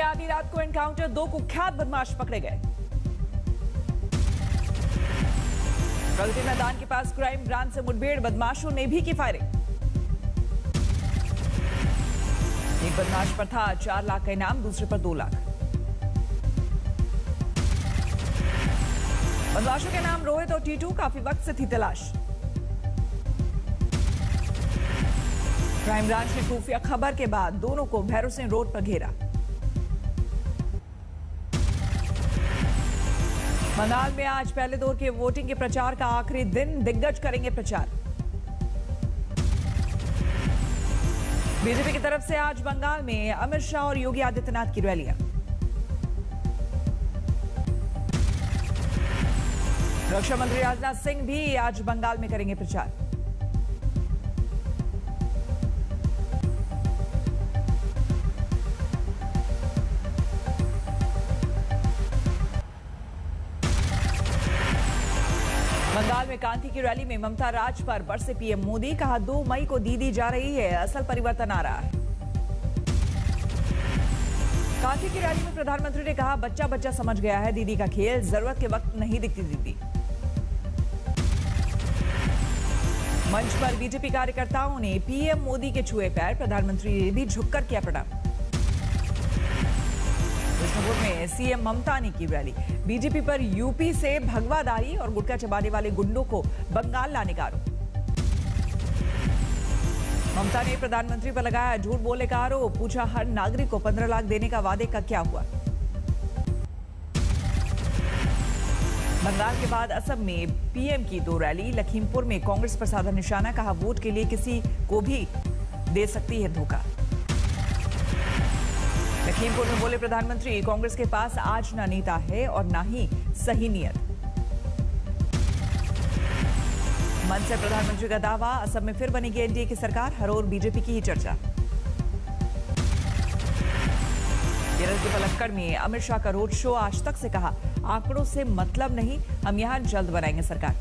आधी रात को एनकाउंटर, 2 कुख्यात बदमाश पकड़े गए। प्रगति मैदान के पास क्राइम ब्रांच से मुठभेड़, बदमाशों ने भी की फायरिंग। एक बदमाश पर था 4 लाख का इनाम, दूसरे पर 2 लाख। बदमाशों के नाम रोहित और टीटू, काफी वक्त से थी तलाश। क्राइम ब्रांच ने खुफिया खबर के बाद दोनों को भैरव सिंह रोड पर घेरा। बंगाल में आज पहले दौर के वोटिंग के प्रचार का आखिरी दिन, दिग्गज करेंगे प्रचार। बीजेपी की तरफ से आज बंगाल में अमित शाह और योगी आदित्यनाथ की रैलियां। रक्षा मंत्री राजनाथ सिंह भी आज बंगाल में करेंगे प्रचार। बंगाल में कांति की रैली में ममता राज पर बरसे पीएम मोदी, कहा 2 मई को दीदी जा रही है, असल परिवर्तन आ रहा है। कांति की रैली में प्रधानमंत्री ने कहा बच्चा बच्चा समझ गया है दीदी का खेल, जरूरत के वक्त नहीं दिखती दीदी। मंच पर बीजेपी कार्यकर्ताओं ने पीएम मोदी के छुए पैर, प्रधानमंत्री ने भी झुककर किया प्रणाम। विष्णुपुर में सीएम ममता ने की रैली, बीजेपी पर यूपी से भगवादारी और गुटखा चबाने वाले गुंडों को बंगाल लाने का आरोप। ममता ने प्रधानमंत्री पर लगाया झूठ बोलने का आरोप, पूछा हर नागरिक को 15 लाख देने का वादे का क्या हुआ। बंगाल के बाद असम में पीएम की 2 रैली, लखीमपुर में कांग्रेस पर साधा निशाना, कहा वोट के लिए किसी को भी दे सकती है धोखा। लखीमपुर में बोले प्रधानमंत्री, कांग्रेस के पास आज ना नेता है और ना ही सही नियत। मंच से प्रधानमंत्री का दावा, असम में फिर बनेगी एनडीए की सरकार, हर ओर बीजेपी की ही चर्चा। केरल के पलक्कड़ में अमित शाह का रोड शो, आज तक से कहा आंकड़ों से मतलब नहीं, हम यहां जल्द बनाएंगे सरकार।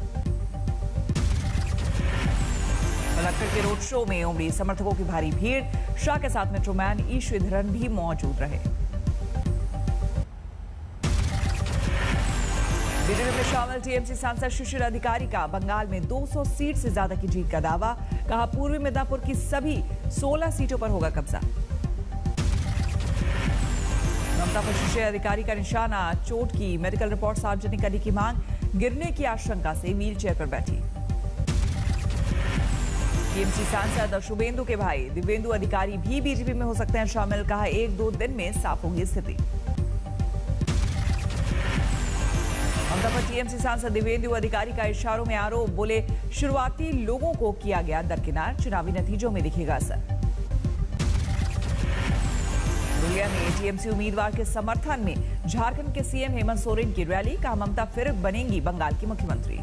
पलक्कड़ के रोड शो में उमड़ी समर्थकों की भारी भीड़, शाह के साथ मेट्रोमैन ई श्रीधरन भी मौजूद रहे। बीजेपी में शामिल टीएमसी सांसद शिशिर अधिकारी का बंगाल में 200 सीट से ज्यादा की जीत का दावा, कहा पूर्वी मिदनापुर की सभी 16 सीटों पर होगा कब्जा। ममता पर शिशिर अधिकारी का निशाना, चोट की मेडिकल रिपोर्ट सार्वजनिक करने की मांग, गिरने की आशंका से व्हीलचेयर पर बैठी। टीएमसी सांसद शुभेंदु के भाई दिव्येंदु अधिकारी भी बीजेपी में हो सकते हैं शामिल, कहा 1-2 दिन में साफ होगी स्थिति। ममता पर टीएमसी सांसद दिव्येंदु अधिकारी का इशारों में आरोप, बोले शुरुआती लोगों को किया गया दरकिनार, चुनावी नतीजों में दिखेगा असर। दुलिया में टीएमसी उम्मीदवार के समर्थन में झारखंड के सीएम हेमंत सोरेन की रैली, कहा ममता फिर बनेंगी बंगाल की मुख्यमंत्री।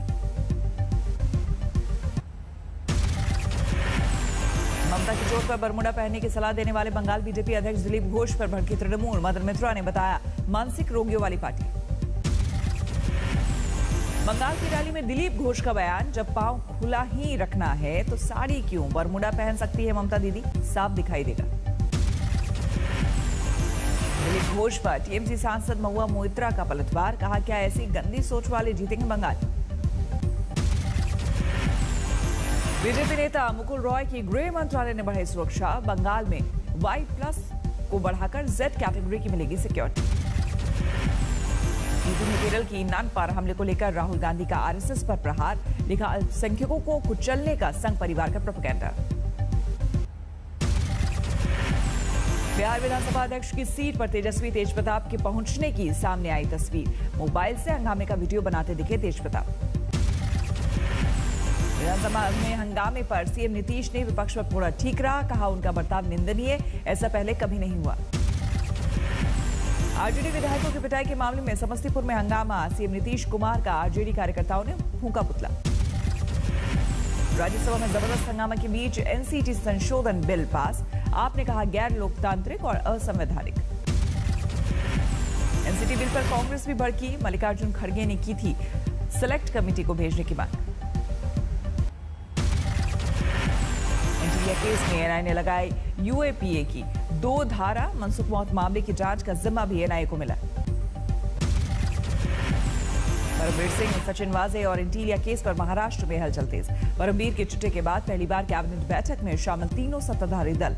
ममता की चोट पर बरमुडा पहनने की सलाह देने वाले बंगाल बीजेपी अध्यक्ष दिलीप घोष पर भड़की तृणमूल, मदन मित्रा ने बताया मानसिक रोगियों वाली पार्टी। बंगाल की रैली में दिलीप घोष का बयान, जब पांव खुला ही रखना है तो साड़ी क्यों, बरमुडा पहन सकती है ममता दीदी, साफ दिखाई देगा। दिलीप घोष पर टीएमसी सांसद महुआ मोइत्रा का पलटवार, कहा क्या ऐसी गंदी सोच वाले जीतेंगे बंगाल। बीजेपी नेता मुकुल रॉय की गृह मंत्रालय ने बढ़ाई सुरक्षा, बंगाल में Y+ को बढ़ाकर Z कैटेगरी की मिलेगी सिक्योरिटी। यूपी में केरल की नानपार हमले को लेकर राहुल गांधी का आरएसएस पर प्रहार, लिखा अल्पसंख्यकों को कुचलने का संघ परिवार का प्रोपेगेंडा। बिहार विधानसभा अध्यक्ष की सीट पर तेजस्वी तेजप्रताप के पहुंचने की सामने आई तस्वीर, मोबाइल से हंगामे का वीडियो बनाते दिखे तेजप्रताप। विधानसभा में हंगामे पर सीएम नीतीश ने विपक्ष पर पूरा ठीकरा, कहा उनका बर्ताव निंदनीय, ऐसा पहले कभी नहीं हुआ। आरजेडी विधायकों की पिटाई के मामले में समस्तीपुर में हंगामा, सीएम नीतीश कुमार का आरजेडी कार्यकर्ताओं ने फूंका पुतला। राज्यसभा में जबरदस्त हंगामा के बीच एनसीटी संशोधन बिल पास, आपने कहा गैर लोकतांत्रिक और असंवैधानिक। एनसीटी बिल पर कांग्रेस भी भड़की, मल्लिकार्जुन खड़गे ने की थी सेलेक्ट कमेटी को भेजने की मांग। इंडिया केस में एनआई ने लगाई यूएपीए की 2 धारा। मनसुख मौत मामले की जांच का जिम्मा भी एनआई को मिला। परमबीर सिंह, सचिन वाजे और इंटीरिया केस पर महाराष्ट्र में हलचल तेज। परमबीर के चिट्ठे के बाद पहली बार कैबिनेट बैठक में शामिल तीनों सत्ताधारी दल।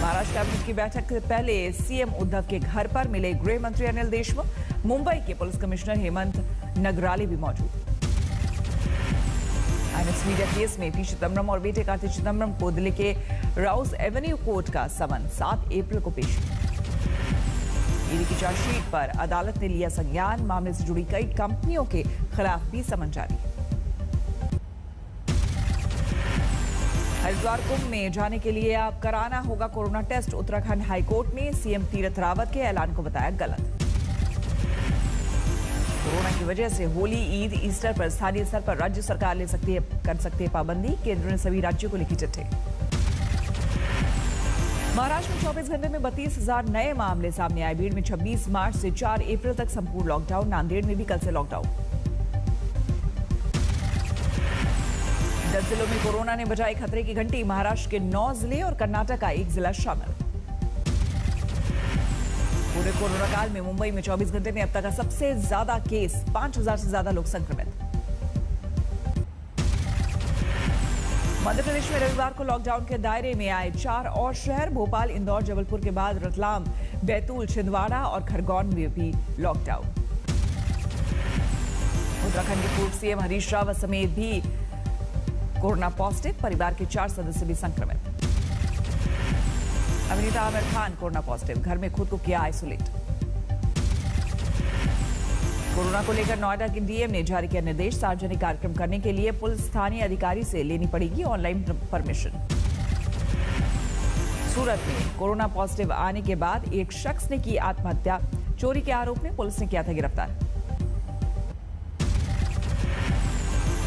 महाराष्ट्र कैबिनेट की बैठक से पहले सीएम उद्धव के घर पर मिले गृह मंत्री अनिल देशमुख। मुंबई के पुलिस कमिश्नर हेमंत नगराले भी मौजूद। आईएनएक्स मीडिया केस में पी चिदम्बरम और बेटे कार्ति चिदम्बरम को दिल्ली के राउस एवेन्यू कोर्ट का समन 7 अप्रैल को पेश। ईडी की चार्जशीट पर अदालत ने लिया संज्ञान। मामले से जुड़ी कई कंपनियों के खिलाफ भी समन जारी। हरिद्वार कुंभ में जाने के लिए अब कराना होगा कोरोना टेस्ट। उत्तराखंड हाईकोर्ट ने सीएम तीरथ रावत के ऐलान को बताया गलत। कोरोना की वजह से होली, ईद, ईस्टर पर स्थानीय स्तर पर राज्य सरकार कर सकती है पाबंदी। केंद्र ने सभी राज्यों को लिखी चिट्ठी। महाराष्ट्र में 24 घंटे में 32,000 नए मामले सामने आए। भीड़ में 26 मार्च से 4 अप्रैल तक संपूर्ण लॉकडाउन। नांदेड़ में भी कल से लॉकडाउन। 10 जिलों में कोरोना ने बजाई खतरे की घंटी। महाराष्ट्र के 9 जिले और कर्नाटक का 1 जिला शामिल। पूरे कोरोना काल में मुंबई में 24 घंटे में अब तक का सबसे ज्यादा केस। 5,000 से ज्यादा लोग संक्रमित। मध्य प्रदेश में रविवार को लॉकडाउन के दायरे में आए 4 और शहर। भोपाल, इंदौर, जबलपुर के बाद रतलाम, बैतूल, छिंदवाड़ा और खरगोन में भी लॉकडाउन। उत्तराखंड के पूर्व सीएम हरीश रावत समेत भी कोरोना पॉजिटिव। परिवार के 4 सदस्य भी संक्रमित। अभिनेता आमिर खान कोरोना पॉजिटिव, घर में खुद को किया आइसोलेट। कोरोना को लेकर नोएडा के डीएम ने जारी किया निर्देश। सार्वजनिक कार्यक्रम करने के लिए पुलिस स्थानीय अधिकारी से लेनी पड़ेगी ऑनलाइन परमिशन। सूरत में कोरोना पॉजिटिव आने के बाद एक शख्स ने की आत्महत्या। चोरी के आरोप में पुलिस ने किया था गिरफ्तार।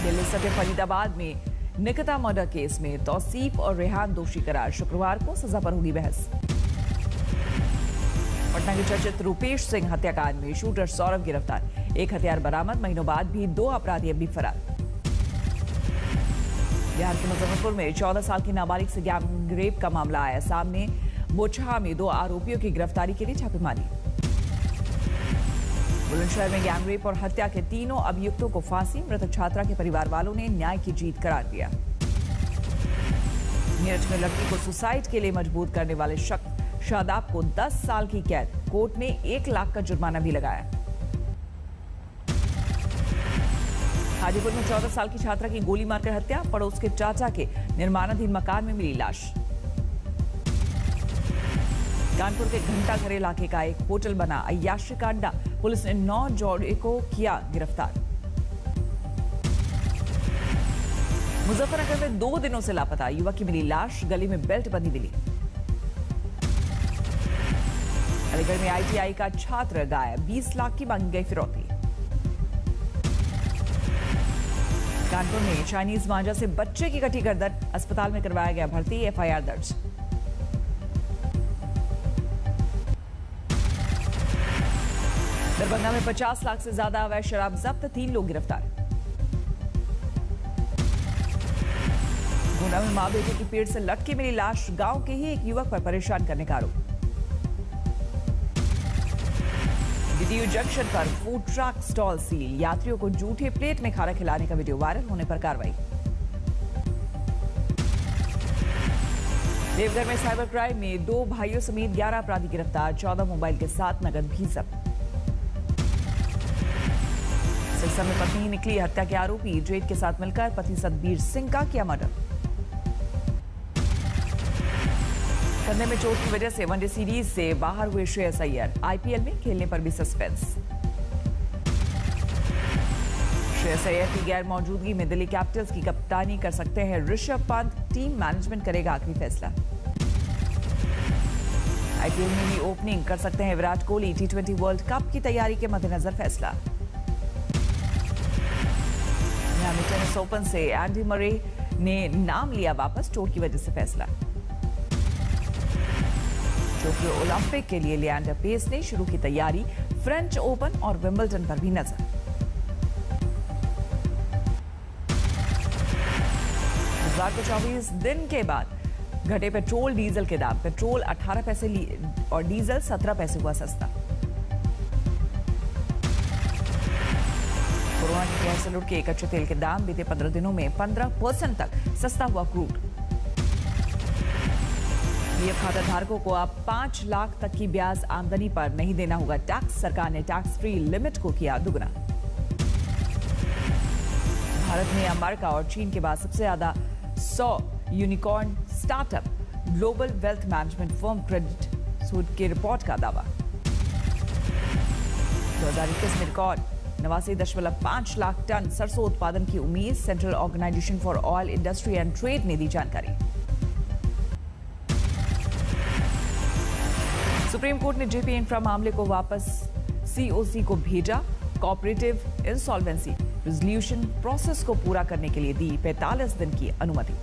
दिल्ली सटे फरीदाबाद में निकिता मर्डर केस में तौसीफ और रेहान दोषी करार। शुक्रवार को सजा पर होगी बहस। पटना के चर्चित रूपेश सिंह हत्याकांड में शूटर सौरभ गिरफ्तार। 1 हथियार बरामद। महीनों बाद भी 2 अपराधी अब भी फरार। बिहार के मुजफ्फरपुर में 14 साल की नाबालिग से गैंग रेप का मामला आया सामने। बोचहा में 2 आरोपियों की गिरफ्तारी के लिए छापेमारी। बुलंदशहर में गैंग रेप और हत्या के 3 अभियुक्तों को फांसी। मृतक छात्रा के परिवार वालों ने न्याय की जीत करार दिया। मेरठ में लड़की को सुसाइड के लिए मजबूर करने वाले शख्स शादाब को 10 साल की कैद। कोर्ट ने 1 लाख का जुर्माना भी लगाया। हाजीपुर में 14 साल की छात्रा की गोली मारकर हत्या। पड़ोस के चाचा के निर्माणाधीन मकान में मिली लाश। कानपुर के घंटाघर इलाके का एक होटल बना अय्याशी कांडा। पुलिस ने 9 जोड़े को किया गिरफ्तार। मुजफ्फरनगर में 2 दिनों से लापता युवक की मिली लाश। गले में बेल्ट बंधी मिली। अलीगढ़ में आईटीआई का छात्र गायब। 20 लाख की मांगी गई फिरौती। कानपुर में चाइनीज मांझा से बच्चे की कटी गर्दन। अस्पताल में करवाया गया भर्ती। एफआईआर दर्ज। दरभंगा में 50 लाख से ज्यादा अवैध शराब जब्त। 3 लोग गिरफ्तार। गुना में मां बेटे की पेड़ से लटकी मिली लाश। गांव के ही एक युवक पर परेशान करने का आरोप। डीडीयू जंक्शन पर फूड ट्रक स्टॉल सील। यात्रियों को जूठे प्लेट में खाना खिलाने का वीडियो वायरल होने पर कार्रवाई। देवघर में साइबर क्राइम में 2 भाइयों समेत 11 अपराधी गिरफ्तार। 14 मोबाइल के साथ नगद भी जब्त। सिरसा में पत्नी ही निकली हत्या के आरोपी। जेठ के साथ मिलकर पति सतबीर सिंह का किया मर्डर। कंधे में चोट की वजह से वनडे सीरीज से बाहर हुए श्रेयस अय्यर। आईपीएल में खेलने पर भी सस्पेंस। श्रेयस अय्यर की गैर मौजूदगी में दिल्ली कैपिटल्स की कप्तानी कर सकते हैं ऋषभ पंत। टीम मैनेजमेंट करेगा आखिरी फैसला। आईपीएल में भी ओपनिंग कर सकते हैं Virat Kohli. T20 world cup की तैयारी के मद्देनजर फैसला। मियामी टेनिस ओपन से एंडी मरे ने नाम लिया वापस। चोट की वजह से फैसला। टोक्यो ओलंपिक के लिए लिएंडर पेस ने शुरू की तैयारी। फ्रेंच ओपन और विंबलडन पर भी नजर। बुधवार को 24 दिन के बाद घटे पेट्रोल डीजल के दाम। पेट्रोल 18 पैसे और डीजल 17 पैसे हुआ सस्ता। कोरोना की कहर से लुढ़ के कच्चे तेल के दाम बीते 15 दिनों में 15% तक सस्ता हुआ क्रूड। पीएफ खाता धारकों को अब 5 लाख तक की ब्याज आमदनी पर नहीं देना होगा टैक्स। सरकार ने टैक्स फ्री लिमिट को किया दुगना। भारत में अमेरिका और चीन के बाद सबसे ज्यादा 100 unicorn startup. Global wealth management firm Credit Suisse की रिपोर्ट का दावा। 2021 में रिकॉर्ड 89.5 लाख टन सरसों उत्पादन की उम्मीद। Central Organisation for Oil Industry and Trade ने दी जानकारी। सुप्रीम कोर्ट ने जेपी इंफ्रा मामले को वापस सीओसी को भेजा। कोऑपरेटिव इंसॉल्वेंसी रेजोल्यूशन प्रोसेस को पूरा करने के लिए दी 45 दिन की अनुमति।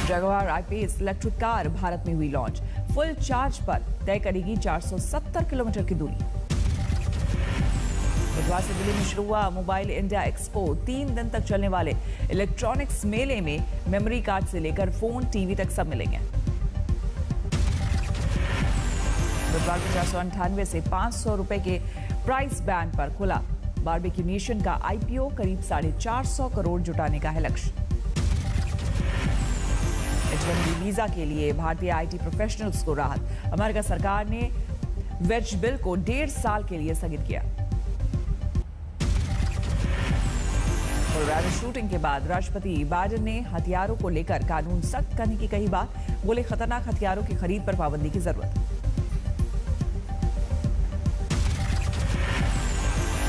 Jaguar I-PACE electric car Bharat में हुई लॉन्च। फुल चार्ज पर तय करेगी 470 किलोमीटर की दूरी। बुधवार से दिल्ली में शुरू हुआ मोबाइल इंडिया एक्सपो। 3 दिन तक चलने वाले इलेक्ट्रॉनिक्स मेले में मेमोरी कार्ड से लेकर फोन टीवी तक सब मिलेंगे। बुधवार को 498 से 500 रुपए के प्राइस बैंड पर खुला बारबेक्यू नेशन का आईपीओ। करीब 450 करोड़ जुटाने का है लक्ष्य। H-1B वीजा के लिए भारतीय आईटी प्रोफेशनल्स को राहत। अमेरिका सरकार ने वेज बिल को 1.5 साल के लिए स्थगित किया। कोलोराडो शूटिंग के बाद राष्ट्रपति बाइडेन ने हथियारों को लेकर कानून सख्त करने की कही बात। बोले खतरनाक हथियारों की खरीद पर पाबंदी की जरूरत।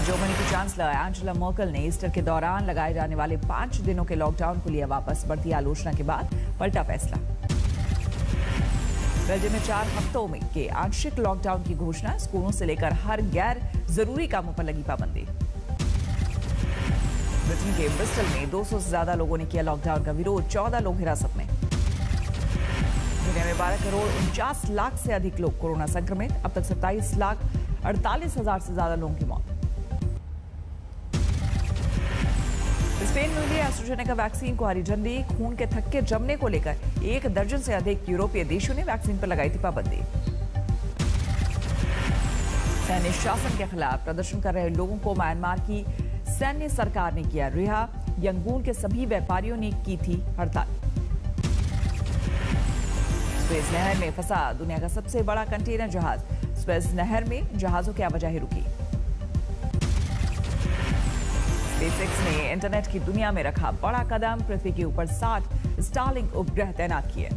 जर्मनी की चांसलर एंजेला मर्केल ने ईस्टर के दौरान लगाए जाने वाले 5 दिनों के लॉकडाउन को लिया वापस। बढ़ती आलोचना के बाद पलटा फैसला। बेल्जियम में 4 हफ्तों में के आंशिक लॉकडाउन की घोषणा। स्कूलों से लेकर हर गैर जरूरी कामों पर लगी पाबंदी। ब्रिटेन के ब्रिस्टल में 200 से ज्यादा लोगों ने किया लॉकडाउन का विरोध। 14 लोग हिरासत में। दुनिया में 12 करोड़ 49 लाख से अधिक लोग कोरोना संक्रमित। अब तक 27 लाख 48 हजार से ज्यादा लोगों की मौत। स्पेन में मिली एस्ट्राजेनेका वैक्सीन को हरी झंडी। खून के थक्के जमने को लेकर 1 दर्जन से अधिक यूरोपीय देशों ने वैक्सीन पर लगाई थी पाबंदी। सैन्य शासन के खिलाफ प्रदर्शन कर रहे लोगों को म्यांमार की सैन्य सरकार ने किया रिहा। यंगून के सभी व्यापारियों ने की थी हड़ताल। स्वेज नहर में फंसा दुनिया का सबसे बड़ा कंटेनर जहाज। स्वेज नहर में जहाजों की आवाजाही रुकी। SpaceX ने इंटरनेट की दुनिया में रखा बड़ा कदम। पृथ्वी के ऊपर 60 स्टारलिंक उपग्रह तैनात किए।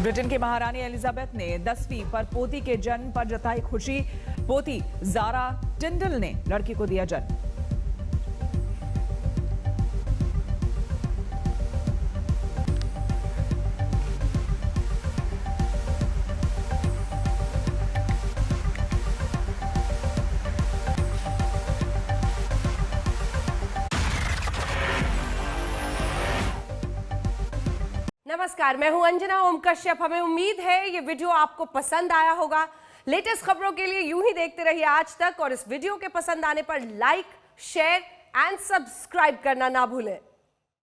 ब्रिटेन की महारानी एलिजाबेथ ने 10वीं पर पोती के जन्म पर जताई खुशी। पोती ज़ारा टिंडल ने लड़की को दिया जन्म। नमस्कार, मैं हूं अंजना ओम कश्यप। हमें उम्मीद है ये वीडियो आपको पसंद आया होगा। लेटेस्ट खबरों के लिए यूं ही देखते रहिए आज तक और इस वीडियो के पसंद आने पर लाइक, शेयर एंड सब्सक्राइब करना ना भूलें।